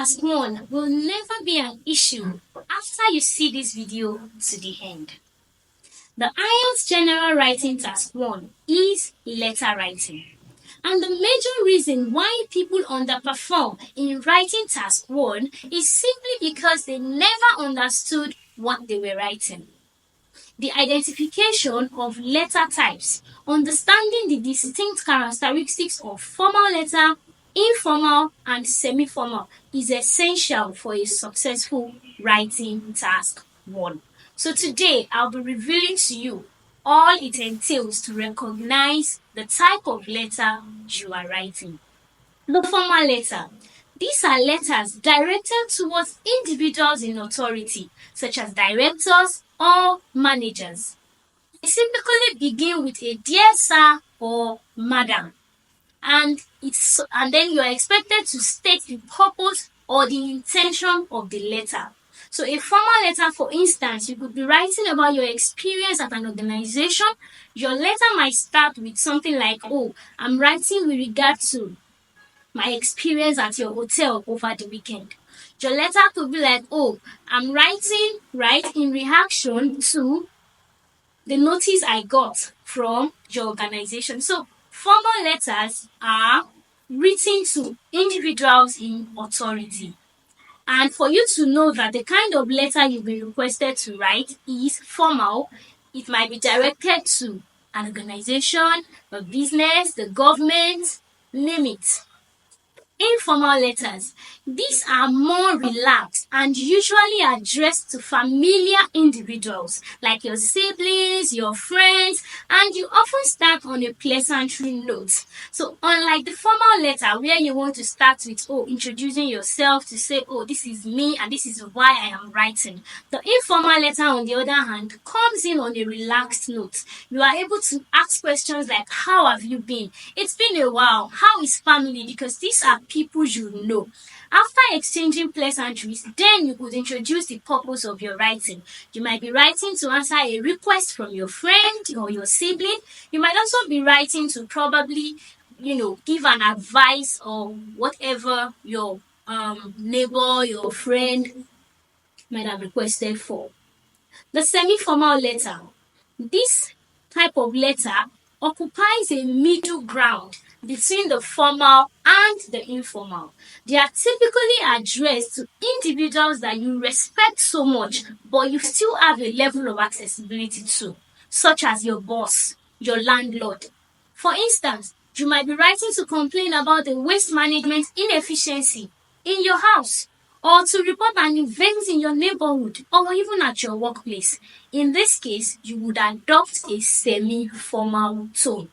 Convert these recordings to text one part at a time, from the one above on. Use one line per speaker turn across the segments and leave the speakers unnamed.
Task 1 will never be an issue after you see this video to the end. The IELTS General Writing Task 1 is letter writing. And the major reason why people underperform in writing Task 1 is simply because they never understood what they were writing. The identification of letter types, understanding the distinct characteristics of formal letter, informal, and semi-formal is essential for a successful writing Task 1. So today, I'll be revealing to you all it entails to recognize the type of letter you are writing. The formal letter. These are letters directed towards individuals in authority, such as directors or managers. They typically begin with a dear sir or madam, and then you are expected to state the purpose or the intention of the letter. So a formal letter, for instance, you could be writing about your experience at an organization. Your letter might start with something like, "Oh, I'm writing with regard to my experience at your hotel over the weekend." Your letter could be like, "Oh, I'm writing in reaction to the notice I got from your organization." So formal letters are written to individuals in authority. And for you to know that the kind of letter you've been requested to write is formal, it might be directed to an organization, a business, the government, name it. Informal letters. These are more relaxed and usually addressed to familiar individuals like your siblings, your friends, and you often start on a pleasantry note. So unlike the formal letter where you want to start with, introducing yourself to say, this is me and this is why I am writing. The informal letter, on the other hand, comes in on a relaxed note. You are able to ask questions like, "How have you been? It's been a while. How is family?" Because these are people you know. After exchanging pleasantries, then you could introduce the purpose of your writing. You might be writing to answer a request from your friend or your sibling. You might also be writing to probably, give an advice or whatever your neighbor, your friend might have requested for. The semi-formal letter. This type of letter occupies a middle ground between the formal and the informal. They are typically addressed to individuals that you respect so much, but you still have a level of accessibility to, such as your boss, your landlord. For instance, you might be writing to complain about the waste management inefficiency in your house, or to report an event in your neighborhood or even at your workplace. In this case, you would adopt a semi-formal tone.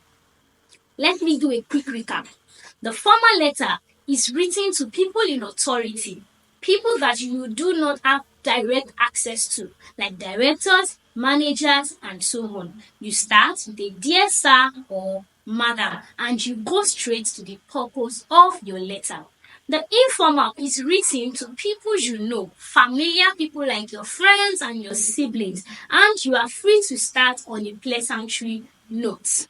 Let me do a quick recap. The formal letter is written to people in authority, people that you do not have direct access to, like directors, managers, and so on. You start with a dear sir or madam, and you go straight to the purpose of your letter. The informal is written to people you know, familiar people like your friends and your siblings, and you are free to start on a pleasantry note.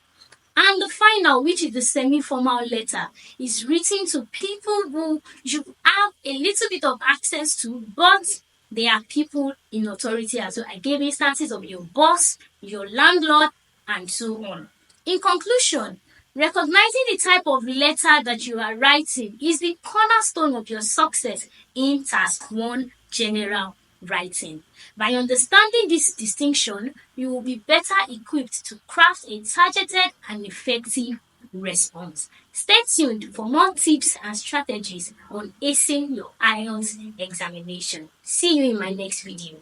And the final, which is the semi-formal letter, is written to people who you have a little bit of access to, but they are people in authority as well. I gave instances of your boss, your landlord, and so on. In conclusion, recognizing the type of letter that you are writing is the cornerstone of your success in Task 1 General Writing. By understanding this distinction, you will be better equipped to craft a targeted and effective response. Stay tuned for more tips and strategies on acing your IELTS examination. See you in my next video.